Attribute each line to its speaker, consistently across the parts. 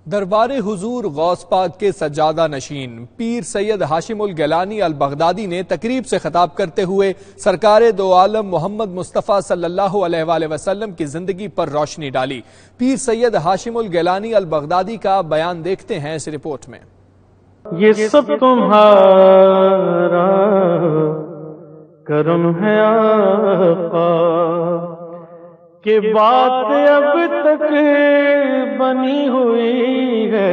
Speaker 1: دربار حضور غوث پاک کے سجادہ نشین پیر سید ہاشم الگیلانی البغدادی نے تقریب سے خطاب کرتے ہوئے سرکار دو عالم محمد مصطفیٰ صلی اللہ علیہ وآلہ وسلم کی زندگی پر روشنی ڈالی۔ پیر سید ہاشم الگیلانی البغدادی کا بیان دیکھتے ہیں اس رپورٹ میں۔
Speaker 2: یہ سب تمہارا کرم ہے آقا کہ بات اب تک بنی ہوئی ہے۔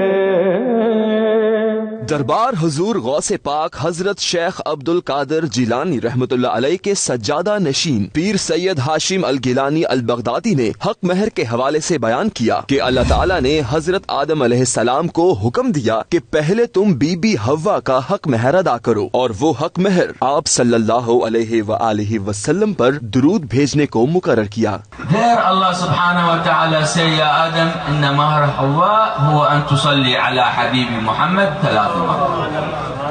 Speaker 3: دربار حضور غوث پاک حضرت شیخ عبد القادر جیلانی رحمۃ اللہ علیہ کے سجادہ نشین پیر سید ہاشم الگیلانی البغدادی نے حق مہر کے حوالے سے بیان کیا کہ اللہ تعالیٰ نے حضرت آدم علیہ السلام کو حکم دیا کہ پہلے تم بی بی حوا کا حق مہر ادا کرو، اور وہ حق مہر آپ صلی اللہ علیہ وآلہ وسلم پر درود بھیجنے کو مقرر کیا۔
Speaker 4: There Allah subhanahu wa ta'ala say, Ya Adam, inna mahr Hawa huwa an tusalli ala habibi Muhammad thalatha.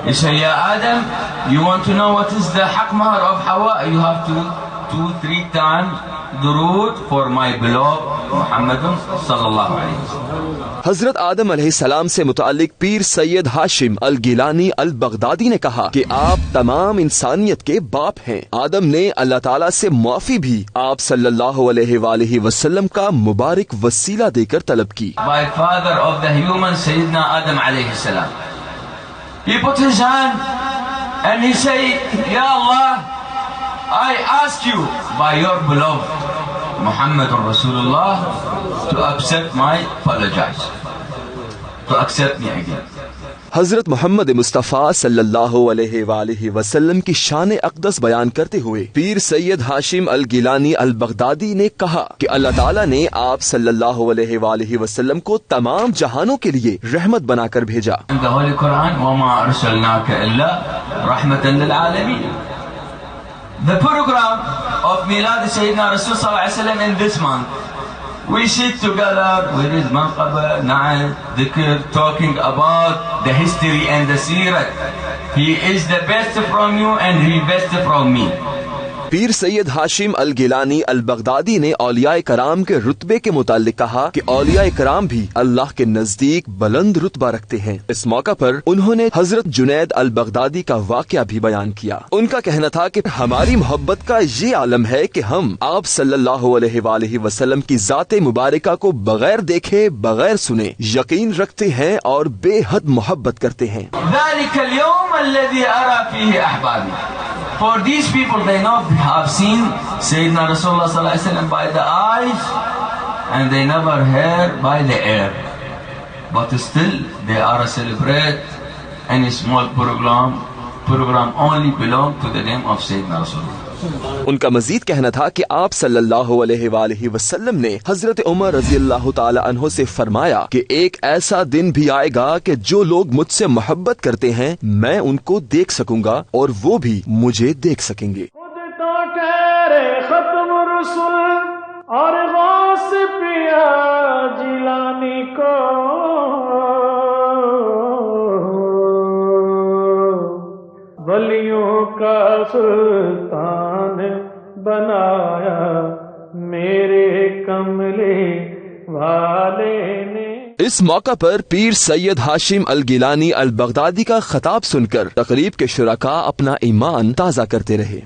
Speaker 4: He say, Ya Adam, you want to know what is the haq mahr of Hawa? You have to 2-3 times durood for my beloved Muhammad sallallahu alayhi wa sallam.
Speaker 3: حضرت آدم علیہ السلام سے متعلق پیر سید Hashim al-Gilani al-Baghdadi نے کہا کہ آپ تمام انسانیت کے باپ ہیں۔ آدم نے اللہ تعالیٰ سے معافی بھی آپ صلی اللہ علیہ وآلہ وسلم کا مبارک وسیلہ دے کر طلب کی۔
Speaker 4: By father of the human Sayyidina Adam alayhi salam. He put his hand and he said, Ya Allah, I ask you by your beloved Muhammad Rasulullah to accept my apologize, to accept me again.
Speaker 3: حضرت محمد مصطفیٰ صلی اللہ علیہ وآلہ وسلم کی شان اقدس بیان کرتے ہوئے پیر سید ہاشم الگیلانی البغدادی نے کہا کہ اللہ تعالیٰ نے آپ صلی اللہ علیہ وآلہ وسلم کو تمام جہانوں کے لیے رحمت بنا کر بھیجا۔
Speaker 4: In the Holy Quran, وَمَا أَرْسَلْنَاكَ إِلَّا رَحْمَةً لِلْعَالَمِينَ. The program of Milad Sayyidina Rasul sallallahu alaihi wasallam in this month, we sit together, we read manqaba, na'at, dhikr, talking about the history and the seerah. He is the best from you and he best from me.
Speaker 3: پیر سید Hashim al-Gilani al-Baghdadi نے اولیاء کرام کے رتبے کے متعلق کہا کہ اولیاء کرام بھی اللہ کے نزدیک بلند رتبہ رکھتے ہیں۔ اس موقع پر انہوں نے حضرت جنید البغدادی کا واقعہ بھی بیان کیا۔ ان کا کہنا تھا کہ ہماری محبت کا یہ عالم ہے کہ ہم آپ صلی اللہ علیہ وآلہ وسلم کی ذات مبارکہ کو بغیر دیکھے بغیر سنے یقین رکھتے ہیں اور بے حد محبت کرتے ہیں۔
Speaker 4: ذلك اليوم الذي أرى فيه أحبابي. For these people, they know they have seen Sayyidina Rasulullah sallallahu alaihi wasallam by the eyes and they never heard by the ear. But still they are celebrate any small program only belong to the name of Sayyidina Rasulullah.
Speaker 3: ان کا مزید کہنا تھا کہ آپ صلی اللہ علیہ وآلہ وسلم نے حضرت عمر رضی اللہ تعالی عنہ سے فرمایا کہ ایک ایسا دن بھی آئے گا کہ جو لوگ مجھ سے محبت کرتے ہیں میں ان کو دیکھ سکوں گا اور وہ بھی مجھے دیکھ سکیں گے۔
Speaker 2: خود تو ٹھہرے ختم رسول اور غوث پیا جیلانی کو ولیوں کا سلطان بنایا میرے کملے والے نے۔
Speaker 3: اس موقع پر پیر سید ہاشم الگیلانی البغدادی کا خطاب سن کر تقریب کے شرکاء اپنا ایمان تازہ کرتے رہے۔